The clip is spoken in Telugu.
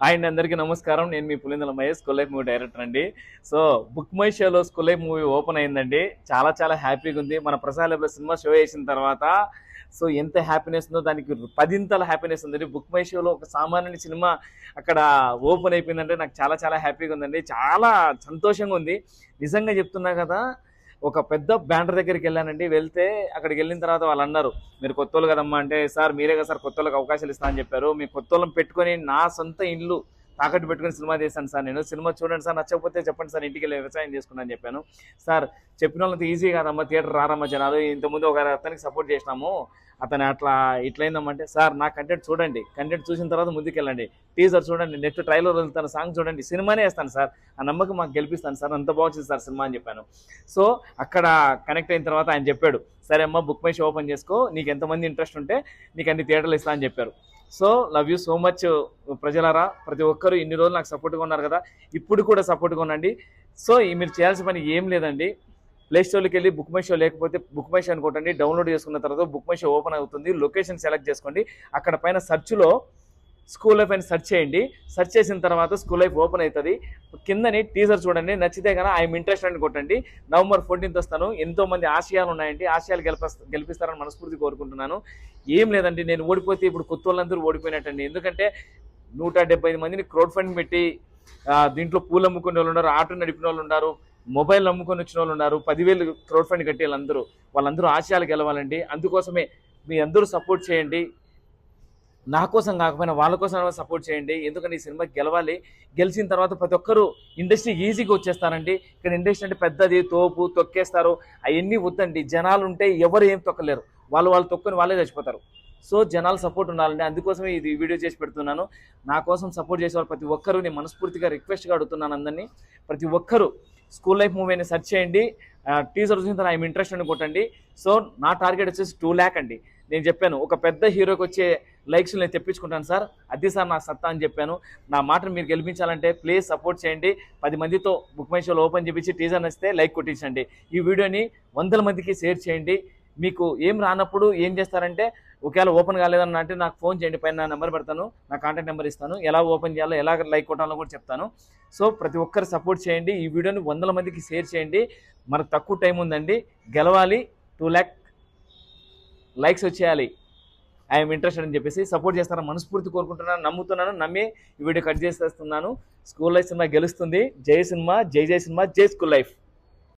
ఆయన అందరికీ నమస్కారం. నేను మీ Pulindala Mahesh, school life movie director అండి. సో బుక్ మై షోలో స్కూల్ లైఫ్ మూవీ ఓపెన్ అయిందండి. చాలా చాలా హ్యాపీగా ఉంది. మన ప్రసాద్ లైఫ్లో సినిమా షో వేసిన తర్వాత సో ఎంత హ్యాపీనెస్ ఉందో దానికి పదింతల హ్యాపీనెస్ ఉందండి. బుక్ మై షోలో ఒక సామాన్యుని సినిమా అక్కడ ఓపెన్ అయిపోయిందంటే నాకు చాలా చాలా హ్యాపీగా ఉందండి. చాలా సంతోషంగా ఉంది. నిజంగా చెప్తున్నా కదా, ఒక పెద్ద బ్యానర్ దగ్గరికి వెళ్ళానండి. వెళ్తే అక్కడికి వెళ్ళిన తర్వాత వాళ్ళు అన్నారు, మీరు కొత్తోళ్ళు కదమ్మా అంటే, సార్ మీరే కదా సార్ కొత్తోళ్ళకి అవకాశాలు ఇస్తా అని చెప్పారు. మీ కొత్తోళ్ళని పెట్టుకొని నా సొంత ఇల్లు తాకట్టు పెట్టుకొని సినిమా చేశాను సార్. నేను సినిమా చూడండి సార్, నచ్చకపోతే చెప్పండి సార్, ఇంటికి వెళ్ళి వ్యవసాయం చేసుకున్నాను అని చెప్పాను. సార్ చెప్పిన వాళ్ళంతా ఈజీ కాదమ్మా, థియేటర్ రారమ్మా జనాలు, ఇంతకుముందు ఒక అతనికి సపోర్ట్ చేసినాము, అతను అట్లా ఇట్లయిందమ్మంటే, సార్ నా కంటెంట్ చూడండి, కంటెంట్ చూసిన తర్వాత ముందుకెళ్ళండి, టీజర్ చూడండి, నెట్ ట్రైలర్ వెళ్తాను, సాంగ్ చూడండి, సినిమానే వేస్తాను సార్, ఆ నమ్మకం మాకు గెలిపిస్తాను సార్, అంత బాగుంది సార్ సినిమా అని చెప్పాను. సో అక్కడ కనెక్ట్ అయిన తర్వాత ఆయన చెప్పాడు, సరే అమ్మా బుక్ మై షో ఓపెన్ చేసుకో, నీకు ఎంతమంది ఇంట్రెస్ట్ ఉంటే నీకు అన్ని థియేటర్లు ఇస్తా అని చెప్పారు. So love you so much ప్రజలారా, ప్రతి ఒక్కరు ఇన్ని రోజులు నాకు సపోర్ట్గా ఉన్నారు కదా, ఇప్పుడు కూడా సపోర్ట్గా ఉండండి. సో మీరు చేయాల్సిన పని ఏం లేదండి, ప్లే స్టోర్కి వెళ్ళి బుక్ మై షో లేకపోతే బుక్ మై షో అని కొట్టండి, డౌన్లోడ్ చేసుకున్న తర్వాత బుక్ మై షో ఓపెన్ అవుతుంది, లొకేషన్ సెలెక్ట్ చేసుకోండి, అక్కడ పైన సెర్చ్లో స్కూల్ లైఫ్ అని సెర్చ్ చేయండి, సెర్చ్ చేసిన తర్వాత స్కూల్ లైఫ్ ఓపెన్ అవుతుంది, కిందని టీజర్ చూడండి, నచ్చితే కనుక ఐఎమ్ ఇంట్రెస్ట్ అని కొట్టండి. November 14th వస్తాను. ఎంతోమంది ఆశయాలు ఉన్నాయండి, ఆశయాలు గెలిపిస్తారని మనస్ఫూర్తి కోరుకుంటున్నాను. ఏం లేదండి, నేను ఓడిపోతే ఇప్పుడు కొత్త వాళ్ళందరూ ఓడిపోయినట్టండి. ఎందుకంటే 175 మందిని క్రౌడ్ ఫండింగ్ పెట్టి దీంట్లో పూలు అమ్ముకునే వాళ్ళు ఉన్నారు, ఆటో నడిపిన వాళ్ళు ఉన్నారు, మొబైల్ అమ్ముకొని వచ్చిన వాళ్ళు ఉన్నారు, 10,000 క్రౌడ్ ఫండ్ కట్టే వాళ్ళందరూ ఆశయాలు గెలవాలండి. అందుకోసమే మీ అందరూ సపోర్ట్ చేయండి, నా కోసం కాకపోయినా వాళ్ళ కోసం సపోర్ట్ చేయండి. ఎందుకంటే ఈ సినిమా గెలవాలి, గెలిచిన తర్వాత ప్రతి ఒక్కరు ఇండస్ట్రీ ఈజీగా వచ్చేస్తారండి. ఇక్కడ ఇండస్ట్రీ అంటే పెద్దది, తోపు తొక్కేస్తారు, అవన్నీ వద్దండి. జనాలు ఉంటే ఎవరు ఏం తొక్కలేరు, వాళ్ళు తొక్కుని వాళ్ళే చచ్చిపోతారు. సో జనాలు సపోర్ట్ ఉండాలండి, అందుకోసమే ఇది వీడియో చేసి పెడుతున్నాను. నా కోసం సపోర్ట్ చేసే వాళ్ళు ప్రతి ఒక్కరు నేను మనస్ఫూర్తిగా రిక్వెస్ట్గా అడుగుతున్నాను అందరినీ, ప్రతి ఒక్కరు స్కూల్ లైఫ్ మూవీని సెర్చ్ చేయండి, టీజర్ చూసిన తర్వాత ఐఎమ్ ఇంట్రెస్ట్ అని కొట్టండి. సో నా టార్గెట్ వచ్చేసి 2 lakh అండి. నేను చెప్పాను ఒక పెద్ద హీరోకి వచ్చే లైక్స్ నేను తెప్పించుకుంటాను సార్, అది సార్ నా సత్తా అని చెప్పాను. నా మాటను మీరు గెలిపించాలంటే ప్లీజ్ సపోర్ట్ చేయండి. 10 మందితో బుక్ మై షోలో ఓపెన్ చేపించి టీజర్ నచ్చితే లైక్ కొట్టించండి, ఈ వీడియోని 100 మందికి షేర్ చేయండి. మీకు ఏం రానప్పుడు ఏం చేస్తారంటే, ఒకవేళ ఓపెన్ కాలేదన్న అంటే నాకు ఫోన్ చేయండి, పైన నా నెంబర్ పెడతాను, నా కాంటాక్ట్ నెంబర్ ఇస్తాను, ఎలా ఓపెన్ చేయాలో ఎలా లైక్ కొట్టాలో కూడా చెప్తాను. సో ప్రతి ఒక్కరు సపోర్ట్ చేయండి, ఈ వీడియోని 100 మందికి షేర్ చేయండి. మనకు తక్కువ టైం ఉందండి, గెలవాలి, 2 lakh లైక్స్ వచ్చేయాలి, ఐఎమ్ ఇంట్రెస్టెడ్ అని చెప్పేసి సపోర్ట్ చేస్తారని మనస్ఫూర్తి కోరుకుంటున్నాను, నమ్ముతున్నాను, నమ్మి ఈ వీడియో కట్ చేసేస్తున్నాను. స్కూల్ లైఫ్ సినిమా గెలుస్తుంది. జై సినిమా, జై జై సినిమా, జై స్కూల్ లైఫ్.